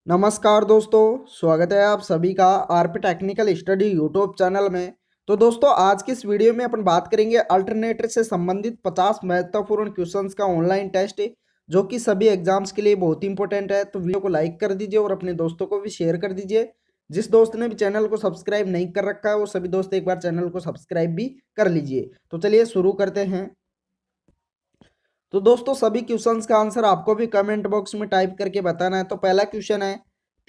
नमस्कार दोस्तों, स्वागत है आप सभी का RP technical study YouTube channel में। तो दोस्तों, आज की इस वीडियो में अपन बात करेंगे अल्टरनेटर से संबंधित 50 महत्वपूर्ण क्वेश्चंस का ऑनलाइन टेस्ट, जो कि सभी एग्जाम्स के लिए बहुत इंपॉर्टेंट है। तो वीडियो को लाइक कर दीजिए और अपने दोस्तों को भी शेयर कर दीजिए। जिस दोस्त ने भी चैनल को सब्सक्राइब नहीं कर रखा है, वो सभी दोस्त एक बार चैनल को सब्सक्राइब भी कर लीजिए। तो चलिए शुरू करते हैं। तो दोस्तों, सभी क्वेश्चंस का आंसर आपको भी कमेंट बॉक्स में टाइप करके बताना है। तो पहला क्वेश्चन है,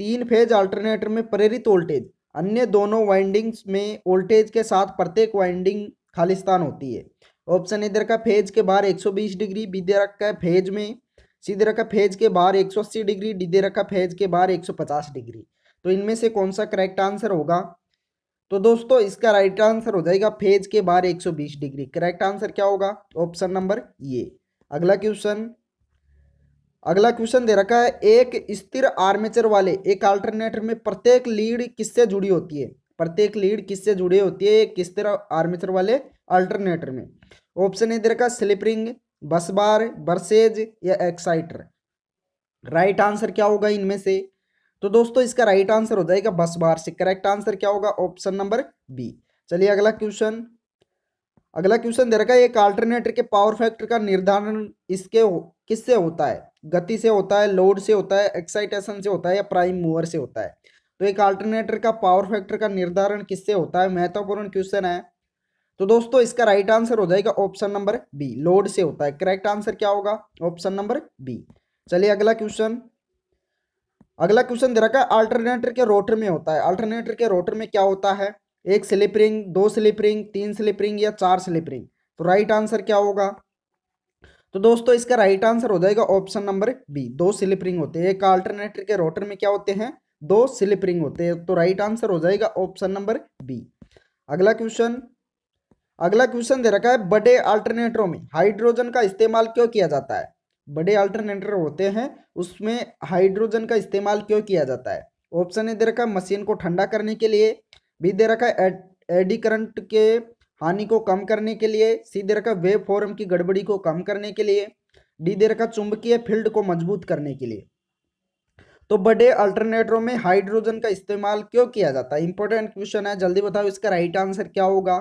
तीन फेज अल्टरनेटर में प्रेरित वोल्टेज अन्य दोनों वाइंडिंग्स में वोल्टेज के साथ प्रत्येक वाइंडिंग खालिस्तान होती है। ऑप्शन इधर का फेज के बाहर 120 डिग्री, बी दे रखा है फेज में, सी दे रखा फेज के बाहर 180 डिग्री, डी दे रखा फेज के बाहर 150 डिग्री। तो इनमें से कौन सा करेक्ट आंसर होगा? तो दोस्तों, इसका राइट आंसर हो जाएगा फेज के बाहर 120 डिग्री। करेक्ट आंसर क्या होगा? ऑप्शन नंबर ये। अगला क्वेश्चन अगला क्वेश्चन दे रखा है, एक स्थिर आर्मेचर वाले एक अल्टरनेटर में प्रत्येक लीड किससे जुड़ी होती है? प्रत्येक लीड किससे जुड़ी होती है एक स्थिर आर्मेचर वाले अल्टरनेटर में? ऑप्शन ए दे रखा, स्लिप रिंग, बस बार, बरसेज या एक्साइटर। राइट आंसर क्या होगा इनमें से? तो दोस्तों, इसका राइट आंसर हो जाएगा बस बार से। करेक्ट आंसर क्या होगा? Option number B. चलिए अगला क्वेश्चन दे रखा है, एक अल्टरनेटर के पावर फैक्टर का निर्धारण किससे होता है? गति से होता है, लोड से होता है, एक्साइटेशन से होता है या प्राइम मूवर से होता है? तो एक अल्टरनेटर का पावर फैक्टर का निर्धारण किससे होता है? महत्वपूर्ण क्वेश्चन है। तो दोस्तों, इसका राइट आंसर हो जाएगा ऑप्शन नंबर बी, लोड से होता है। करेक्ट आंसर क्या होगा? Option number B. चलिए अगला क्वेश्चन दे रखा है, अल्टरनेटर के रोटर में होता है। अल्टरनेटर के रोटर में क्या होता है? एक स्लिप रिंग, दो स्लिप रिंग, तीन स्लिप रिंग या चार स्लिप रिंग। तो राइट आंसर क्या होगा? तो दोस्तों, इसका राइट आंसर हो जाएगा ऑप्शन नंबर बी, दो स्लिप रिंग होते हैं। एक अल्टरनेटर के रोटर में क्या होते हैं? दो स्लिप रिंग होते हैं। तो राइट आंसर हो जाएगा ऑप्शन नंबर बी। अगला क्वेश्चन अगला क्वेश्चन दे रखा है, बड़े अल्टरनेटरों में हाइड्रोजन का इस्तेमाल क्यों किया जाता है? बड़े अल्टरनेटर होते हैं, उसमें हाइड्रोजन का इस्तेमाल क्यों किया जाता है? ऑप्शन ए दे रखा है, मशीन को ठंडा करने के लिए, बी दे रखा है एडी करंट के हानि को कम करने के लिए, सी दे रखा है वेव फॉर्म की गड़बड़ी को कम करने के लिए, डी दे रखा चुंबकीय फील्ड को मजबूत करने के लिए। तो बड़े अल्टरनेटरों में हाइड्रोजन का इस्तेमाल क्यों किया जाता है? इंपॉर्टेंट क्वेश्चन है, जल्दी बताओ इसका राइट आंसर क्या होगा?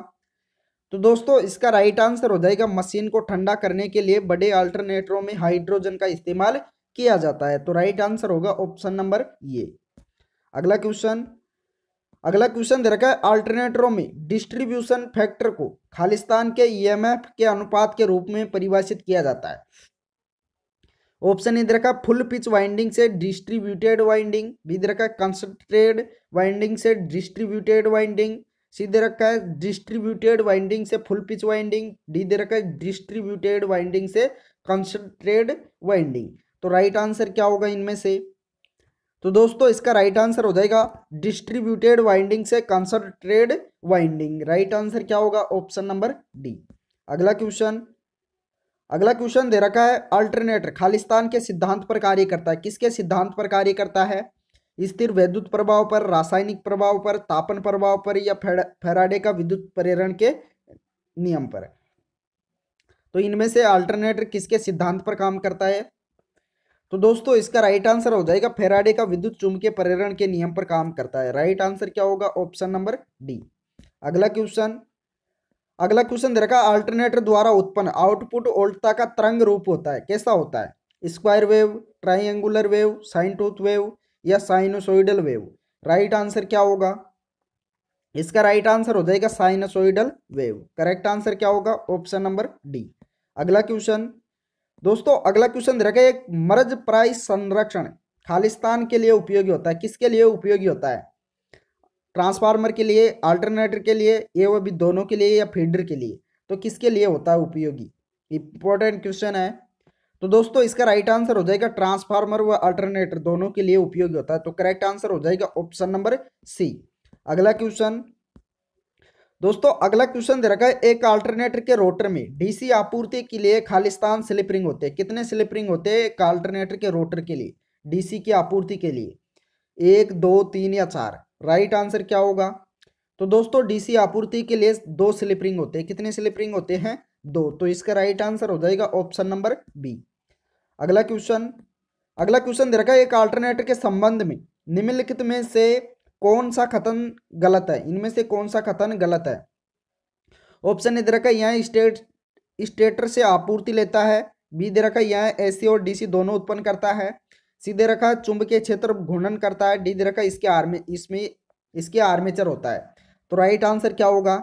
तो दोस्तों, इसका राइट आंसर हो जाएगा, मशीन को ठंडा करने के लिए बड़े अल्टरनेटरों में हाइड्रोजन का इस्तेमाल किया जाता है। तो राइट आंसर होगा ऑप्शन नंबर ये। अगला क्वेश्चन अगला क्वेश्चन दे रखा है, अल्टरनेटरों में डिस्ट्रीब्यूशन फैक्टर को खालिस्तान के ईएमएफ के अनुपात के रूप में परिभाषित किया जाता है। ऑप्शन ए दे रखा, फुल पिच वाइंडिंग से डिस्ट्रीब्यूटेड वाइंडिंग, बी दे रखा है कंसंट्रेटेड वाइंडिंग से डिस्ट्रीब्यूटेड वाइंडिंग, सी दे रखा है डिस्ट्रीब्यूटेड वाइंडिंग से फुल पिच वाइंडिंग, डी दे रखा है डिस्ट्रीब्यूटेड वाइंडिंग से कंसंट्रेटेड वाइंडिंग। तो राइट आंसर क्या होगा इनमें से? तो दोस्तों, इसका राइट आंसर हो जाएगा डिस्ट्रीब्यूटेड वाइंडिंग से कंसंट्रेटेड वाइंडिंग। राइट आंसर क्या होगा? Option number D. अगला क्वेश्चन अगला क्वेश्चन दे रखा है, अल्टरनेटर खालिस्तान के सिद्धांत पर कार्य करता है। किसके सिद्धांत पर कार्य करता है? स्थिर विद्युत प्रभाव पर, रासायनिक प्रभाव पर, तापन प्रभाव पर या फैराडे का विद्युत प्रेरण के नियम पर? तो इनमें से अल्टरनेटर किसके सिद्धांत पर काम करता है? तो दोस्तों, इसका राइट आंसर हो जाएगा फैराडे का विद्युत चुंबकीय प्रेरण के नियम पर काम करता है। राइट आंसर क्या होगा? Option number D. अगला क्वेश्चन अगला क्वेश्चन दे रखा, अल्टरनेटर द्वारा उत्पन्न आउटपुट वोल्टता का तरंग रूप होता है, कैसा होता है? Square wave, triangular wave, sine tooth wave या साइनोसोइडल वेव। राइट आंसर क्या होगा? इसका राइट आंसर हो जाएगा साइनोसोइडल वेव। करेक्ट आंसर क्या होगा? Option number D. अगला क्वेश्चन दोस्तों, अगला क्वेश्चन दे रखा है, एक मर्ज प्राइस संरक्षण खालिस्तान के लिए उपयोगी होता है। किसके लिए उपयोगी होता है? ट्रांसफार्मर के लिए, अल्टरनेटर के लिए, ये वो भी दोनों के लिए या फीडर के लिए? तो किसके लिए होता है उपयोगी? इंपॉर्टेंट क्वेश्चन है। तो दोस्तों, इसका राइट आंसर हो जाएगा ट्रांसफार्मर व अल्टरनेटर दोनों के लिए उपयोगी होता है। तो करेक्ट आंसर हो जाएगा ऑप्शन नंबर सी। अगला क्वेश्चन दोस्तों, अगला क्वेश्चन दे रखा है, एक अल्टरनेटर के रोटर में डीसी आपूर्ति के लिए खालिस्तान स्लिप रिंग होते हैं। कितने स्लिप रिंग होते हैं एक अल्टरनेटर के रोटर के लिए डीसी की आपूर्ति के लिए? एक, दो, तीन या चार? राइट आंसर क्या होगा? तो दोस्तों, डीसी आपूर्ति के लिए दो स्लिप रिंग होते हैं। कितने स्लिप रिंग होते हैं? दो। तो इसका राइट आंसर हो जाएगा ऑप्शन नंबर बी। अगला क्वेश्चन अगला क्वेश्चन दे रखा है, एक अल्टरनेटर के संबंध में निम्नलिखित में से कौन सा कथन गलत है, इनमें से कौन सा कथन गलत है। ऑप्शन ए दे रखा है, यह स्टेटर से आपूर्ति लेता है। बी दे रखा है, यह एसी और डीसी दोनों उत्पन्न करता है। सी दे रखा है, चुंबकीय क्षेत्र घूर्णन करता है। डी दे रखा है, इसके आर्मेचर होता है। तो राइट आंसर क्या होगा।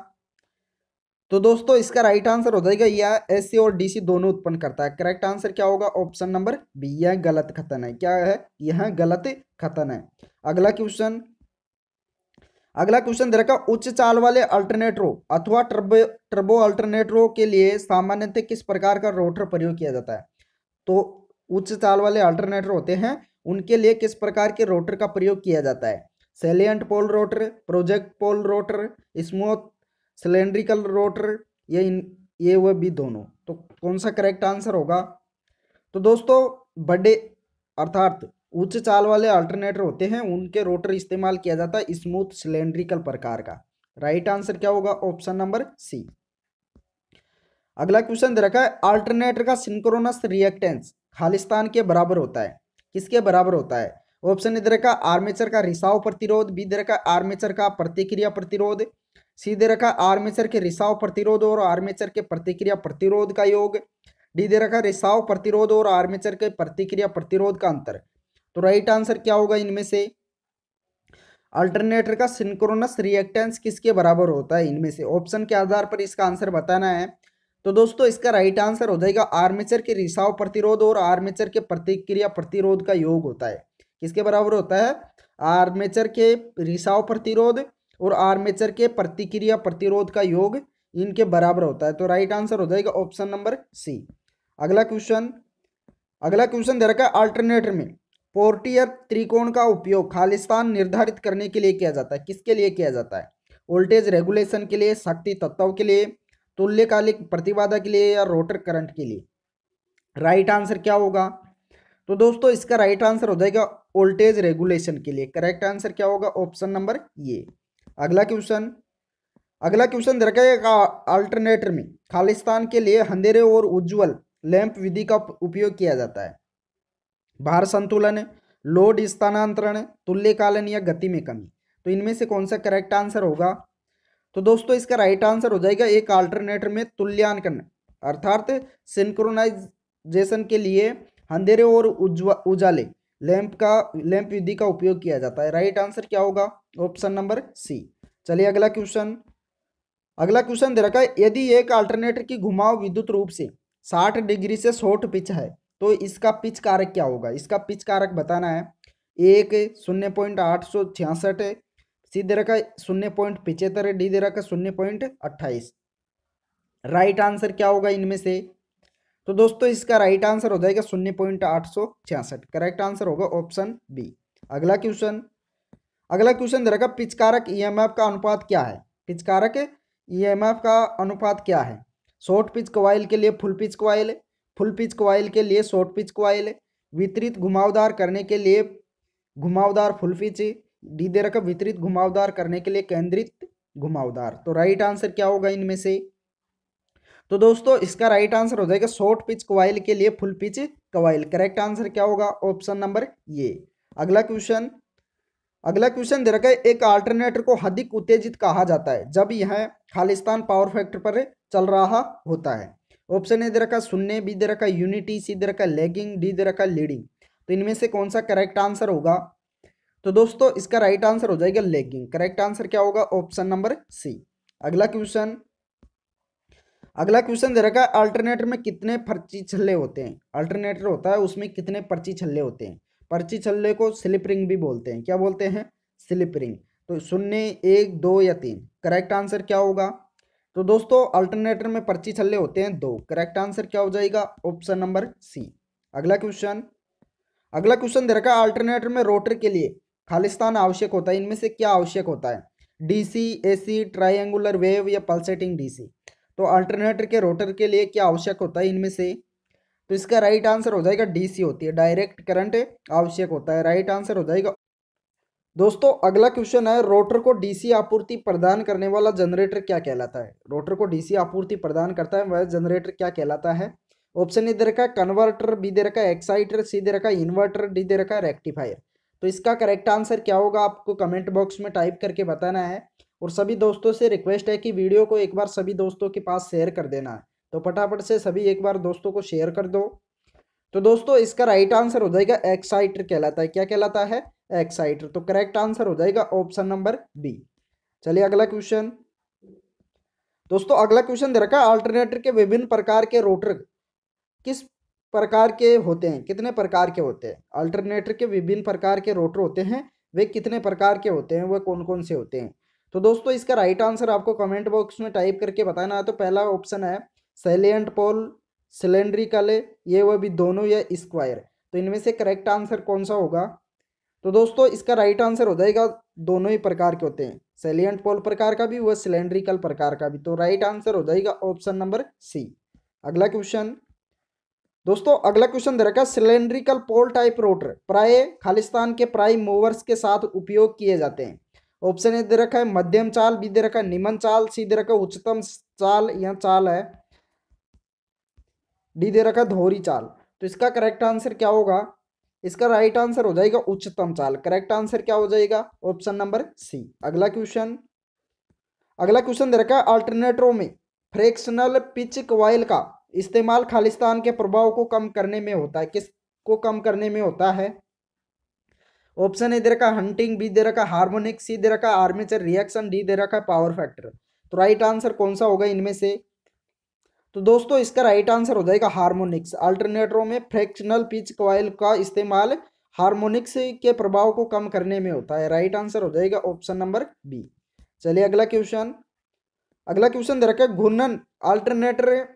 तो दोस्तों इसका राइट आंसर हो जाएगा, यह एसी और डीसी दोनों उत्पन्न करता है। करेक्ट आंसर क्या होगा, ऑप्शन नंबर बी, यह गलत कथन है। क्या है, यह गलत कथन है। अगला क्वेश्चन दे रखा, उच्च चाल वाले अल्टरनेटरों अथवा टर्बो अल्टरनेटरों के लिए सामान्यतः किस प्रकार का रोटर प्रयोग किया जाता है। तो उच्च चाल वाले अल्टरनेटर होते हैं, उनके लिए किस प्रकार के रोटर का प्रयोग किया जाता है। Salient pole rotor, project pole rotor, smooth cylindrical rotor, ये वह भी दोनों। तो कौन सा करेक्ट आंसर होगा। तो दोस्तों बड़े अर्थात उच्च चाल वाले अल्टरनेटर होते हैं, उनके रोटर इस्तेमाल किया जाता है स्मूथ सिलेंड्रिकल प्रकार का। राइट आंसर क्या होगा, ऑप्शन नंबर सी। अगला क्वेश्चन दे रखा है, अल्टरनेटर का सिंक्रोनस रिएक्टेंस खालिस्तान के बराबर होता है, किसके बराबर होता है। ऑप्शन ए दे रखा, आर्मेचर का रिसाव प्रतिरोध। बी दे रखा, आर्मेचर का प्रतिक्रिया प्रतिरोध। सी दे रखा, आर्मेचर के रिसाव प्रतिरोध और आर्मेचर के प्रतिक्रिया प्रतिरोध का योग। डी दे रखा, रिसाव प्रतिरोध और आर्मेचर के प्रतिक्रिया प्रतिरोध का अंतर। तो राइट आंसर क्या होगा इनमें से। अल्टरनेटर का सिंक्रोनस रिएक्टेंस किसके बराबर होता है इनमें से, ऑप्शन के आधार पर इसका आंसर बताना है। तो दोस्तों इसका राइट आंसर हो जाएगा, आर्मेचर के रिसाव प्रतिरोध और आर्मेचर के प्रतिक्रिया प्रतिरोध का योग होता है। किसके बराबर होता है, आर्मेचर के रिसाव प्रतिरोध और आर्मेचर के प्रतिक्रिया प्रतिरोध का योग इनके बराबर होता है। तो राइट आंसर हो जाएगा ऑप्शन नंबर सी। अगला क्वेश्चन दे रखा है, अल्टरनेटर में पोर्टियर त्रिकोण का उपयोग खालिस्तान निर्धारित करने के लिए किया जाता है, किसके लिए किया जाता है। वोल्टेज रेगुलेशन के लिए, शक्ति तत्व के लिए, तुल्यकालिक प्रतिबाधा के लिए या रोटर करंट के लिए। राइट आंसर क्या होगा। तो दोस्तों इसका राइट आंसर हो जाएगा वोल्टेज रेगुलेशन के लिए। करेक्ट आंसर क्या होगा, ऑप्शन नंबर ये। अगला क्वेश्चन दे रखा है, अल्टरनेटर में खालिस्तान के लिए अंधेरे और उज्ज्वल लैंप विधि का उपयोग किया जाता है। भार संतुलन, लोड स्थानांतरण, तुल्यकालन या गति में कमी। तो इनमें से कौन सा करेक्ट आंसर होगा। तो दोस्तों इसका राइट आंसर हो जाएगा, एक अल्टरनेटर में तुल्यांकन अर्थात सिंक्रोनाइजेशन के लिए अंधेरे और उजाले लैंप विधि का उपयोग किया जाता है। राइट आंसर क्या होगा, ऑप्शन नंबर सी। चलिए अगला क्वेश्चन दे रखा है, यदि एक अल्टरनेटर की घुमाव विद्युत रूप से 60 डिग्री से शॉर्ट पिच है तो इसका पिच कारक क्या होगा। इसका पिच कारक बताना है। एक 0.866 है, सी दे रखा 0.75 है, डी दे रखा 0.28। राइट आंसर क्या होगा इनमें से। तो दोस्तों इसका राइट आंसर हो जाएगा 0.866। करेक्ट आंसर होगा ऑप्शन बी। अगला क्वेश्चन दे रखा, पिचकारक ईएमएफ का अनुपात क्या है। पिचकारक ईएमएफ का अनुपात क्या है। शॉर्ट पिच कॉइल के लिए full pitch coil, full pitch coil के लिए शॉर्ट पिच कॉइल, वितरित घुमावदार करने के लिए घुमावदार फुल पिच, डी दे रखा वितरित घुमावदार करने के लिए केंद्रित घुमावदार। तो राइट आंसर क्या होगा इनमें से। तो दोस्तों इसका राइट आंसर हो जाएगा शॉर्ट पिच कॉइल के लिए full pitch coil. Correct answer क्या होगा, ऑप्शन नंबर ये। अगला क्वेश्चन दे रखा है, एक अल्टरनेटर को अधिक उत्तेजित कहा जाता है जब यह खालिस्तान पावर फैक्टर पर चल रहा होता है। ऑप्शन ए दे रखा 0, बी दे रखा यूनिटी, सी दे रखा लैगिंग, डी दे रखा लीडिंग। तो इनमें से कौन सा करेक्ट आंसर होगा। तो दोस्तों इसका राइट आंसर हो जाएगा लैगिंग। करेक्ट आंसर क्या होगा, ऑप्शन नंबर सी। अगला क्वेश्चन दे रखा है, अल्टरनेटर में कितने पर्ची छल्ले होते हैं। अल्टरनेटर होता है उसमें कितने पर्ची छल्ले होते हैं। पर्ची छल्ले को स्लिप रिंग भी बोलते हैं। क्या बोलते हैं, स्लिप रिंग। तो 0, 1, 2 या 3। करेक्ट आंसर क्या होगा। तो दोस्तों अल्टरनेटर में पर्ची छल्ले होते हैं 2। करेक्ट आंसर क्या हो जाएगा, ऑप्शन नंबर सी। अगला क्वेश्चन दे रखा है, अल्टरनेटर में रोटर के लिए खालिस्तान आवश्यक होता है। इनमें से क्या आवश्यक होता है, डीसी, एसी, ट्रायंगुलर वेव या पल्सेटिंग डीसी। तो अल्टरनेटर के रोटर के लिए क्या आवश्यक होता है इनमें से। तो इसका राइट आंसर हो जाएगा डीसी होती है, डायरेक्ट करंट आवश्यक होता है। राइट आंसर हो जाएगा। दोस्तों अगला क्वेश्चन है, रोटर को डीसी आपूर्ति प्रदान करने वाला जनरेटर क्या कहलाता है। रोटर को डीसी आपूर्ति प्रदान करता है वह जनरेटर क्या कहलाता है। ऑप्शन ए दे रखा है कन्वर्टर, बी दे रखा है एक्साइटर, सी दे रखा है इन्वर्टर, डी दे रखा है रेक्टिफायर। तो इसका करेक्ट आंसर क्या होगा आपको कमेंट बॉक्स में टाइप करके बताना है। और सभी दोस्तों से रिक्वेस्ट है कि वीडियो को एक बार सभी दोस्तों के पास शेयर कर देना है। तो फटाफट से सभी एक बार दोस्तों को शेयर कर दो। तो दोस्तों इसका राइट आंसर हो जाएगा एक्साइटर कहलाता है। क्या कहलाता है? एक्साइटर। तो करेक्ट आंसर हो जाएगा ऑप्शन नंबर बी। चलिए अगला क्वेश्चन। दोस्तों अगला क्वेश्चन दे रखा है अल्टरनेटर के विभिन्न प्रकार के रोटर किस प्रकार के होते हैं, कितने प्रकार के होते हैं? अल्टरनेटर के विभिन्न प्रकार के रोटर होते हैं, वे कितने प्रकार के होते हैं, वह कौन कौन से होते हैं? तो दोस्तों इसका राइट आंसर आपको कमेंट बॉक्स में टाइप करके बताना है। तो पहला ऑप्शन है सैलिएंट पोल, सिलेंड्रिकल, ये वह भी दोनों या स्क्वायर। तो इनमें से करेक्ट आंसर कौन सा होगा? तो दोस्तों इसका राइट आंसर हो जाएगा दोनों ही प्रकार के होते हैं, सैलिएंट पोल प्रकार का भी व सिलेंड्रिकल प्रकार का भी। तो राइट आंसर हो जाएगा ऑप्शन नंबर सी। अगला क्वेश्चन। दोस्तों अगला क्वेश्चन दे रखा है सिलेंड्रिकल पोल टाइप रोटर प्राय खालिस्तान के प्राइम मूवर्स के साथ उपयोग किए जाते हैं। ऑप्शन ए दे रखा है मध्यम चाल, बी दे रखा है निम्न चाल, सी दे रखा है उच्चतम चाल या चाल है, डी दे रखा है धोरी चाल। तो इसका करेक्ट आंसर क्या होगा? इसका राइट आंसर हो जाएगा उच्चतम चाल। करेक्ट आंसर क्या हो जाएगा? Option number C. अगला क्वेश्चन। अगला क्वेश्चन दे रखा है अल्टरनेटरों में फ्रैक्शनल पिच कॉइल का इस्तेमाल खालिस्तान के प्रभाव को कम करने में होता है, किसको कम करने में होता है? ऑप्शन ए दे रखा हंटिंग, बी दे रखा हार्मोनिक, सी दे रखा आर्मेचर रिएक्शन, डी दे रखा पावर फैक्टर। तो राइट आंसर कौन सा होगा इनमें से? तो दोस्तों इसका राइट आंसर हो जाएगा हार्मोनिक्स। अल्टरनेटरों में फ्रैक्शनल पिच कॉइल का इस्तेमाल हार्मोनिक्स के प्रभाव को कम करने में होता है। राइट आंसर हो जाएगा ऑप्शन नंबर बी। चलिए अगला क्वेश्चन। अगला क्वेश्चन दे रखा है घूर्णन अल्टरनेटर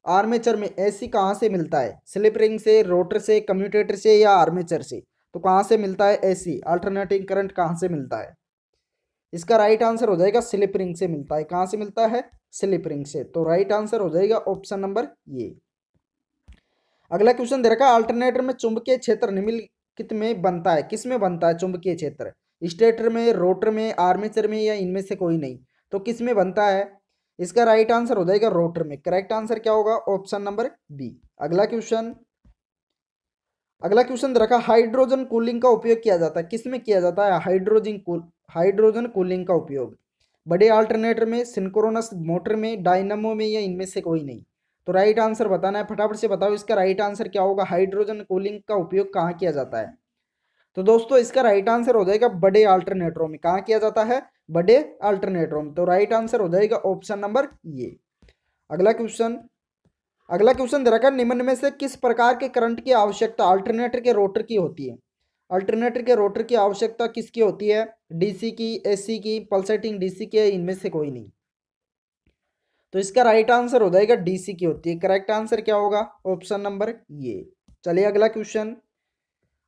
आर्मेचर में एसी कहाँ से मिलता है? स्लिप रिंग से, रोटर से, कम्यूटेटर से या आर्मेचर से? तो कहाँ से मिलता है एसी अल्टरनेटिंग करंट कहाँ से मिलता है? इसका राइट आंसर हो जाएगा स्लिप रिंग से मिलता है। कहाँ से मिलता है? स्लिप रिंग से। तो राइट आंसर हो जाएगा ऑप्शन नंबर ये। अगला क्वेश्चन दे रखा है अल्टरनेटर में चुंबकीय क्षेत्र निम्नलिखित में बनता है, किस में बनता है चुंबकीय क्षेत्र? स्टेटर में, रोटर में, आर्मेचर में या इनमें से कोई नहीं? तो किस में बनता है? इसका राइट आंसर हो जाएगा रोटर में। करेक्ट आंसर क्या होगा? Option number B. अगला क्वेश्चन। अगला क्वेश्चन दे रखा हाइड्रोजन कूलिंग का उपयोग किया जाता है, किस में किया जाता है हाइड्रोजन कूलिंग का उपयोग? बड़े अल्टरनेटर में, सिंक्रोनस मोटर में, डायनामो में या इनमें से कोई नहीं? तो राइट आंसर बताना है। फटाफट से बताओ इसका राइट आंसर क्या होगा? हाइड्रोजन कूलिंग का उपयोग कहाँ किया जाता है? तो दोस्तों इसका राइट आंसर हो जाएगा बड़े अल्टरनेटरों में। कहाँ किया जाता है? बड़े अल्टरनेटरों में। तो राइट आंसर हो जाएगा ऑप्शन नंबर ये। अगला क्वेश्चन। अगला क्वेश्चन दे रखा है निम्न में से किस प्रकार के करंट की आवश्यकता अल्टरनेटर के रोटर की होती है? अल्टरनेटर के रोटर की आवश्यकता किसकी होती है? डीसी की, एसी की, पल्सेटिंग डीसी की, इनमें से कोई नहीं? तो इसका राइट आंसर हो जाएगा डीसी की होती है। करेक्ट आंसर क्या होगा? ऑप्शन नंबर ये। चलिए अगला क्वेश्चन।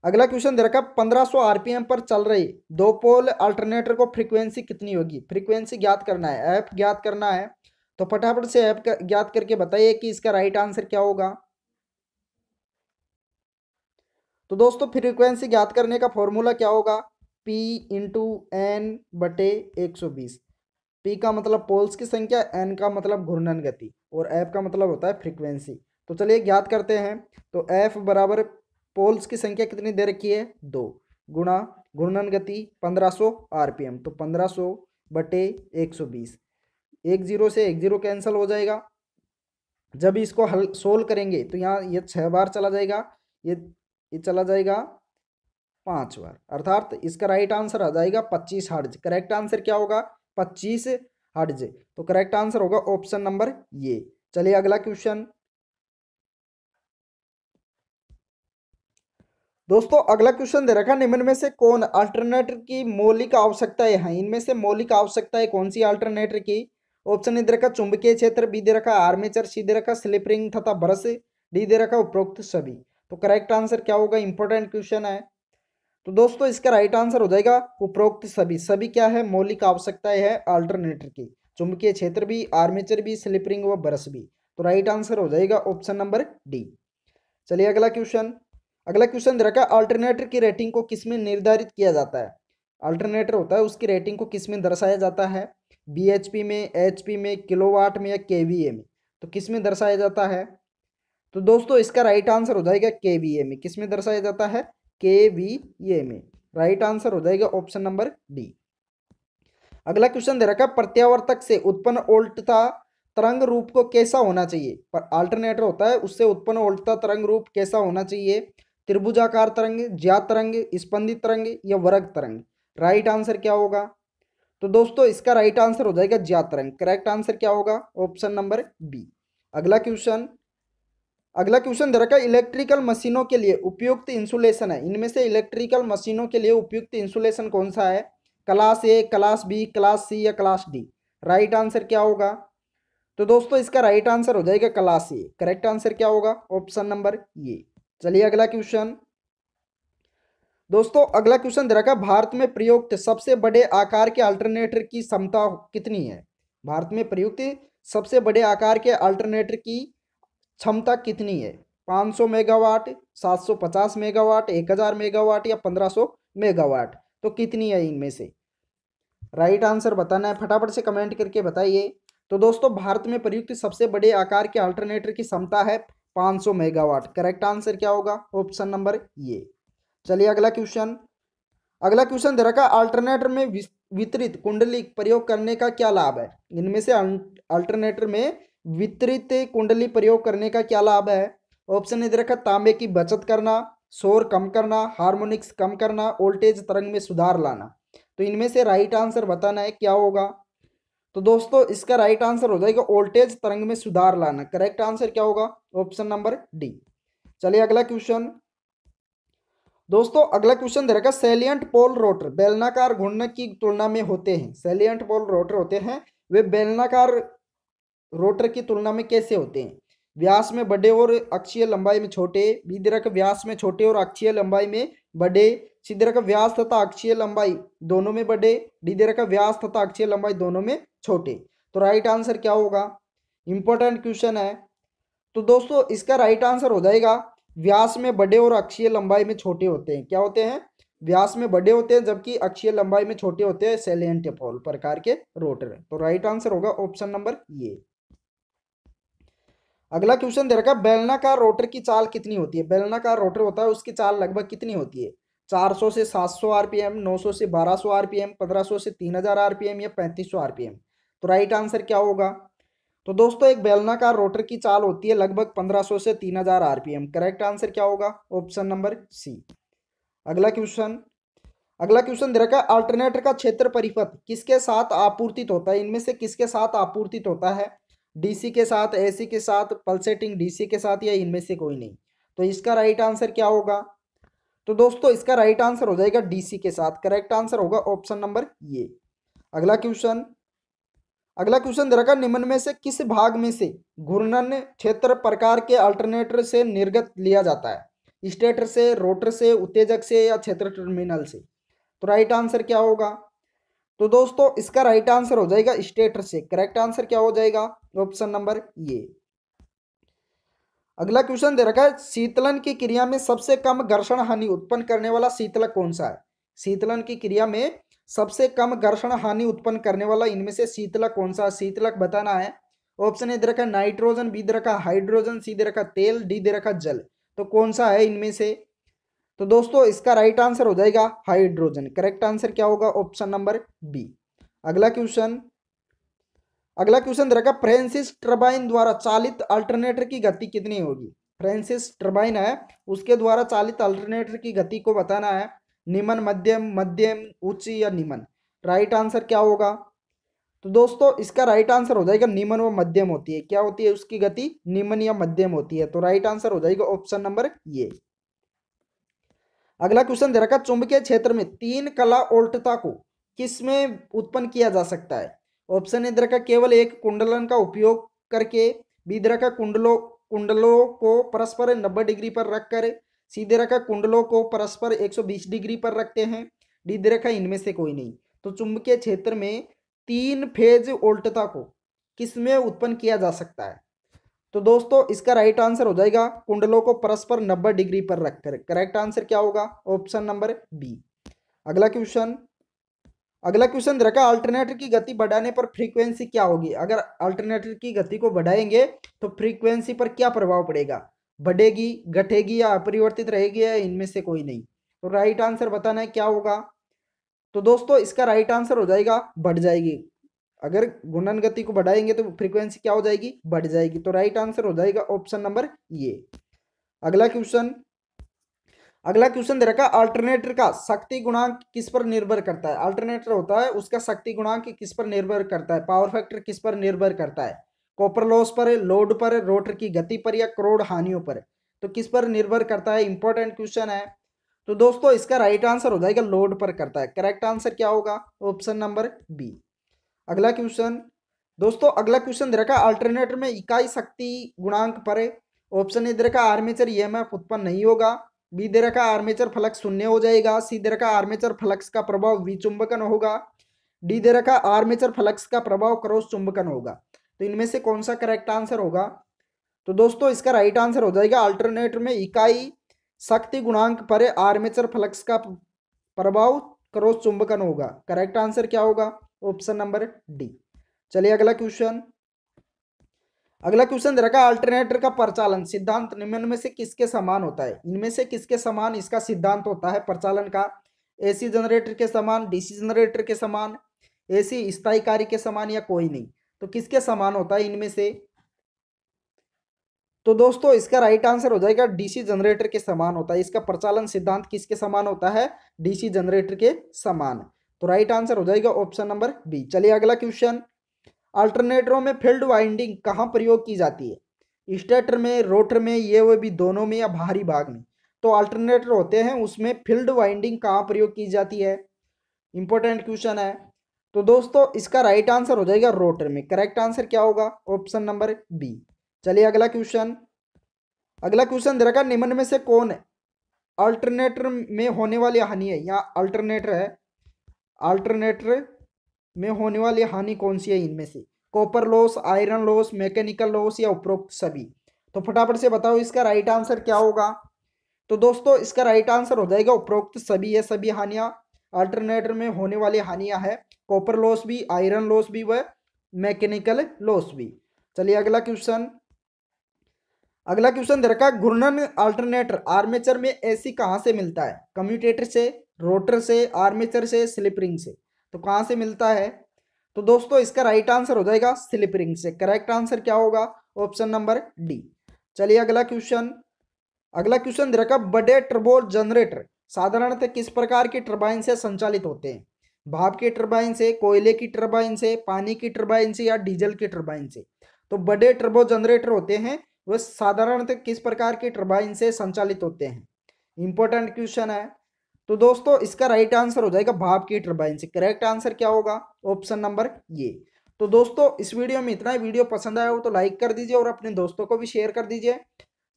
अगला क्वेश्चन दे रखा 1500 आरपीएम पर चल रही दो पोल अल्टरनेटर को फ्रीक्वेंसी कितनी होगी? फ्रीक्वेंसी ज्ञात करना है, एफ ज्ञात करना है। तो फटाफट से एफ ज्ञात करके बताइए कि इसका राइट आंसर क्या होगा। तो दोस्तों फ्रीक्वेंसी ज्ञात करने का फॉर्मूला क्या होगा? P इंटू एन बटे 120। P का मतलब पोल्स की संख्या, N का मतलब घूर्णन गति और F का मतलब होता है फ्रीक्वेंसी। तो चलिए ज्ञात करते हैं। तो F बराबर पोल्स की संख्या कितनी दे रखी है? 2 गुणा घूर्णन गति 1500 आरपीएम। तो 1500 बटे 120। 10 से 10 कैंसिल हो जाएगा। जब इसको हल सोल्व करेंगे तो यहाँ ये 6 बार चला जाएगा, ये चला जाएगा 5 बार, अर्थात इसका राइट आंसर आ जाएगा 25 हर्ट्ज। करेक्ट आंसर क्या होगा? 25 हर्ट्ज। तो करेक्ट आंसर होगा ऑप्शन नंबर ये। चलिए अगला क्वेश्चन। दोस्तों अगला क्वेश्चन दे रखा निम्न में से कौन अल्टरनेटर की मौलिक आवश्यकताएं हैं? इनमें से मौलिक आवश्यकताएं कौन सी अल्टरनेटर की? ऑप्शन ए दे रखा चुंबकीय क्षेत्र, बी दे रखा आर्मेचर, सी दे रखा स्लिप रिंग तथा ब्रश, डी दे रखा उपरोक्त सभी। तो करेक्ट आंसर क्या होगा? इंपॉर्टेंट क्वेश्चन है। तो दोस्तों इसका राइट आंसर हो जाएगा उपरोक्त सभी। सभी क्या है? मौलिक आवश्यकताएं है अल्टरनेटर की, चुंबकीय क्षेत्र भी, आर्मेचर भी, स्लिप रिंग व ब्रश भी। तो राइट आंसर हो जाएगा ऑप्शन नंबर डी। चलिए अगला क्वेश्चन। अगला क्वेश्चन दे रखा है अल्टरनेटर की रेटिंग को किसमें निर्धारित किया जाता है? अल्टरनेटर होता है उसकी रेटिंग को किसमें दर्शाया जाता है? बीएचपी में, एचपी में, किलोवाट में या केवीए में? तो किसमें दर्शाया जाता है? तो दोस्तों इसका राइट आंसर हो जाएगा केवीए में। किस में दर्शाया जाता है? केवीए में। राइट आंसर हो जाएगा ऑप्शन नंबर डी। अगला क्वेश्चन दे रखा है, प्रत्यावर्तक से उत्पन्न उल्टता तरंग रूप को कैसा होना चाहिए? पर अल्टरनेटर होता है, उससे उत्पन्न उल्टता तरंग रूप कैसा होना चाहिए? त्रिभुजाकार तरंग, ज्यात तरंग, स्पंदित तरंग या वर्ग तरंग? राइट आंसर क्या होगा? तो दोस्तों इसका राइट आंसर हो जाएगा ज्यात तरंग। करेक्ट आंसर क्या होगा? Option number B. अगला क्वेश्चन, अगला क्वेश्चन दे रखा है, इलेक्ट्रिकल मशीनों के लिए उपयुक्त इंसुलेशन है, इनमें से इलेक्ट्रिकल मशीनों के लिए उपयुक्त इंसुलेशन कौन सा है? Class A, class B, class C या क्लास डी? राइट आंसर क्या होगा? तो दोस्तों इसका राइट आंसर हो जाएगा क्लास ए। करेक्ट आंसर क्या होगा? ऑप्शन नंबर ये। चलिए अगला क्वेश्चन। दोस्तों अगला क्वेश्चन दे रखा है, भारत में प्रयुक्त सबसे बड़े आकार के अल्टरनेटर की क्षमता कितनी है? भारत में प्रयुक्त सबसे बड़े आकार के अल्टरनेटर की क्षमता कितनी है? 500 मेगावाट, 750 मेगावाट, 1000 मेगावाट या 1500 मेगावाट? तो कितनी है इनमें से? राइट आंसर बताना है, फटाफट से कमेंट करके बताइए। तो दोस्तों भारत में प्रयुक्त सबसे बड़े आकार के अल्टरनेटर की क्षमता है 500 मेगावाट। करेक्ट आंसर क्या होगा? ऑप्शन नंबर ये। चलिए अगला क्वेश्चन। अगला क्वेश्चन दे रखा है, अल्टरनेटर में वितरित कुंडली प्रयोग करने का क्या लाभ है? इनमें से अल्टरनेटर में वितरित कुंडली प्रयोग करने का क्या लाभ है? ऑप्शन ए दे रखा, तांबे की बचत करना, शोर कम करना, हार्मोनिक्स कम करना, वोल्टेज तरंग में सुधार लाना? तो इनमें से राइट आंसर बताना है, क्या होगा? तो दोस्तों इसका राइट आंसर हो जाएगा वोल्टेज तरंग में सुधार लाना। करेक्ट आंसर क्या होगा? Option number D. चलिए अगला क्वेश्चन। दोस्तों अगला क्वेश्चन दे रखा, सैलिएंट पोल रोटर बेलनाकार घूर्णक की तुलना में होते हैं। सैलिएंट पोल रोटर होते हैं, वे बेलनाकार रोटर की तुलना में कैसे होते हैं? व्यास में बड़े और अक्षीय लंबाई में छोटे, बी रख व्यास में छोटे और अक्षीय लंबाई में बड़े, सीधे रख व्यास तथा अक्षीय लंबाई दोनों में बड़े, डी रख व्यास तथा अक्षीय लंबाई दोनों में छोटे? तो राइट आंसर क्या होगा? इंपॉर्टेंट क्वेश्चन है। तो दोस्तों इसका राइट आंसर हो जाएगा व्यास में बड़े और अक्षीय लंबाई में छोटे होते हैं। क्या होते हैं? व्यास में बड़े होते हैं जबकि अक्षीय लंबाई में छोटे होते हैं सैलिएंट पोल प्रकार के रोटर। तो राइट आंसर होगा ऑप्शन नंबर ये। अगला क्वेश्चन दे रखा है, बेलनाकार रोटर की चाल कितनी होती है? बेलनाकार रोटर होता है, उसकी चाल लगभग कितनी होती है? 400 से 700 आरपीएम, 900 से 1200 आरपीएम, 1500 से 3000 आरपीएम या 3500 आरपीएम? तो राइट आंसर क्या होगा? तो दोस्तों एक बेलनाकार रोटर की चाल होती है लगभग 1500 से 3000 आरपीएम। करेक्ट आंसर क्या होगा? Option number C. अगला क्वेश्चन, अगला क्वेश्चन दे रखा है, अल्टरनेटर का क्षेत्र परिपथ किसके साथ आपूर्तित होता है? इनमें से किसके साथ आपूर्तित होता है? डीसी के साथ, एसी के साथ, पल्सेटिंग डीसी के साथ या इनमें से कोई नहीं? तो इसका राइट आंसर क्या होगा? तो दोस्तों इसका राइट आंसर हो जाएगा डीसी के साथ। करेक्ट आंसर होगा ऑप्शन नंबर ये। अगला क्वेश्चन, अगला क्वेश्चन दे रखा, निम्न में से किस भाग में से घूर्णन क्षेत्र प्रकार के अल्टरनेटर से निर्गत लिया जाता है? स्टेटर से, रोटर से, उत्तेजक से या क्षेत्र टर्मिनल से? तो राइट आंसर क्या होगा? तो दोस्तों इसका राइट आंसर हो जाएगा स्टेटर से। करेक्ट आंसर क्या हो जाएगा? ऑप्शन नंबर ये। अगला क्वेश्चन दे रखा है, शीतलन की क्रिया में सबसे कम घर्षण हानि उत्पन्न करने वाला शीतलक कौन सा है? शीतलन की क्रिया में सबसे कम घर्षण हानि उत्पन्न करने वाला इनमें से शीतलक कौन सा? शीतलक बताना है। ऑप्शन ए दे रखा नाइट्रोजन, बी दे रखा हाइड्रोजन, सी दे रखा तेल, डी दे रखा जल? तो कौन सा है इनमें से? तो दोस्तों इसका राइट आंसर हो जाएगा हाइड्रोजन। करेक्ट आंसर क्या होगा? Option number B. अगला क्वेश्चन, अगला क्वेश्चन रखा, फ्रांसिस टर्बाइन द्वारा चालित अल्टरनेटर की गति कितनी होगी? फ्रांसिस टर्बाइन है, उसके द्वारा चालित अल्टरनेटर की गति को बताना है। निम्न, मध्यम, मध्यम, उच्च या निम्न? राइट आंसर क्या होगा? तो दोस्तों इसका राइट आंसर हो जाएगा निम्न व मध्यम होती है। क्या होती है उसकी गति? निम्न या मध्यम होती है। तो राइट आंसर हो जाएगा ऑप्शन नंबर ये। अगला क्वेश्चन दे रखा, चुंबकीय क्षेत्र में तीन कला उल्टता को किसमें उत्पन्न किया जा सकता है? ऑप्शन ए दे रखा केवल एक कुंडलन का उपयोग करके, बी दे रखा कुंडलों कुंडलों को परस्पर 90 डिग्री पर रखकर, सी दे रखा कुंडलों को परस्पर 120 डिग्री पर रखते हैं, डी दे रखा इनमें से कोई नहीं। तो चुंबकीय क्षेत्र में तीन फेज उल्टता को किसमें उत्पन्न किया जा सकता है? तो दोस्तों इसका राइट आंसर हो जाएगा कुंडलों को परस्पर 90 डिग्री पर रखकर। करेक्ट आंसर क्या होगा? Option number B. अगला क्वेश्चन, अगला क्वेश्चन रखा, अल्टरनेटर की गति बढ़ाने पर फ्रीक्वेंसी क्या होगी? अगर अल्टरनेटर की गति को बढ़ाएंगे तो फ्रीक्वेंसी पर क्या प्रभाव पड़ेगा? बढ़ेगी, घटेगी या अपरिवर्तित रहेगी या इनमें से कोई नहीं। तो राइट आंसर बताना है क्या होगा। तो दोस्तों इसका राइट आंसर हो जाएगा बढ़ जाएगी। अगर गुणन गति को बढ़ाएंगे तो फ्रीक्वेंसी क्या हो जाएगी, बढ़ जाएगी। तो राइट आंसर हो जाएगा ऑप्शन नंबर ये। अगला क्वेश्चन, अगला क्वेश्चन दे रखा है अल्टरनेटर का शक्ति गुणांक किस पर निर्भर करता है। अल्टरनेटर होता है उसका शक्ति गुणांक किस पर निर्भर करता है, पावर फैक्टर किस पर निर्भर करता है, कॉपर लॉस पर, लोड पर, रोटर की गति पर या करोड़ हानियों पर। तो किस पर निर्भर करता है, इंपॉर्टेंट क्वेश्चन है। तो दोस्तों इसका राइट आंसर हो जाएगा लोड पर करता है। करेक्ट आंसर क्या होगा, ऑप्शन नंबर बी। अगला क्वेश्चन, दोस्तों अगला क्वेश्चन दे रखा है अल्टरनेटर में इकाई शक्ति गुणांक पर। ऑप्शन ए दे रखा आर्मेचर ईएमएफ उत्पन्न नहीं होगा, बी दे रखा आर्मेचर फ्लक्स शून्य हो जाएगा, सी दे रखा आर्मेचर फ्लक्स का प्रभाव विचुंबकन होगा, डी दे रखा आर्मेचर फ्लक्स का प्रभाव क्रॉस चुंबकन होगा। तो इनमें से कौन सा करेक्ट आंसर होगा। तो दोस्तों इसका राइट आंसर हो जाएगा अल्टरनेटर में इकाई शक्ति गुणांक पर आर्मेचर फ्लक्स का प्रभाव क्रॉस चुंबकन होगा। करेक्ट आंसर क्या होगा, ऑप्शन नंबर डी। चलिए अगला क्वेश्चन, अगला क्वेश्चन दे रखा है अल्टरनेटर का प्रचालन सिद्धांत निम्न में से किसके समान होता है। इनमें से किसके समान इसका सिद्धांत होता है प्रचालन का, एसी जनरेटर के समान, डीसी जनरेटर के समान, एसी स्थायी कार्य के समान या कोई नहीं। तो किसके समान होता है इनमें से। तो दोस्तों इसका राइट आंसर हो जाएगा डीसी जनरेटर के समान होता है। इसका प्रचालन सिद्धांत किसके समान होता है, डीसी जनरेटर के समान। तो राइट आंसर हो जाएगा ऑप्शन नंबर बी। चलिए अगला क्वेश्चन, अल्टरनेटरों में फील्ड वाइंडिंग कहाँ प्रयोग की जाती है, स्टेटर में, रोटर में, ये वो भी दोनों में या बाहरी भाग में। तो अल्टरनेटर होते हैं उसमें फील्ड वाइंडिंग कहाँ प्रयोग की जाती है, इंपॉर्टेंट क्वेश्चन है। तो दोस्तों इसका राइट आंसर हो जाएगा रोटर में। करेक्ट आंसर क्या होगा, ऑप्शन नंबर बी। चलिए अगला क्वेश्चन, अगला क्वेश्चन दे रखा निम्न में से कौन है अल्टरनेटर में होने वाली हानि है, यहाँ अल्टरनेटर है, अल्टरनेटर में होने वाली हानि कौन सी है इनमें से, copper loss, iron loss, mechanical loss या उपरोक्त सभी। तो फटाफट से बताओ इसका राइट आंसर क्या होगा। तो दोस्तों इसका राइट आंसर हो जाएगा उपरोक्त सभी। ये सभी हानियां अल्टरनेटर में होने वाली हानियां है, कॉपर लॉस भी, आयरन लॉस भी व मैकेनिकल लॉस भी। चलिए अगला क्वेश्चन, अगला क्वेश्चन दे रखा घूर्णन अल्टरनेटर आर्मेचर में एसी कहाँ से मिलता है, कम्यूटेटर से, रोटर से, आर्मेचर से, स्लिप रिंग से। तो कहाँ से मिलता है। तो दोस्तों इसका राइट आंसर हो जाएगा स्लिप रिंग से। करेक्ट आंसर क्या होगा, ऑप्शन नंबर डी। चलिए अगला क्वेश्चन, अगला क्वेश्चन दे रखा बड़े टर्बो जनरेटर साधारणतः किस प्रकार की टरबाइन से संचालित होते हैं, भाप की टरबाइन से, कोयले की टरबाइन से, पानी की टरबाइन से या डीजल की टरबाइन से। तो बड़े टर्बो जनरेटर होते हैं वह साधारणतः किस प्रकार की टरबाइन से संचालित होते हैं, इंपॉर्टेंट क्वेश्चन है। तो दोस्तों इसका राइट आंसर हो जाएगा भाप की टरबाइन से। करेक्ट आंसर क्या होगा, ऑप्शन नंबर ये। तो दोस्तों इस वीडियो में इतना ही। वीडियो पसंद आया हो तो लाइक कर दीजिए और अपने दोस्तों को भी शेयर कर दीजिए।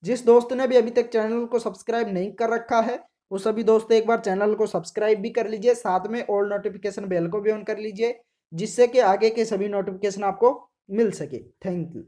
जिस दोस्त ने भी अभी तक चैनल को सब्सक्राइब नहीं कर रखा है वो सभी दोस्त एक बार चैनल को सब्सक्राइब भी कर लीजिए, साथ में ऑल नोटिफिकेशन बेल को भी ऑन कर लीजिए जिससे कि आगे के सभी नोटिफिकेशन आपको मिल सके। Thank you.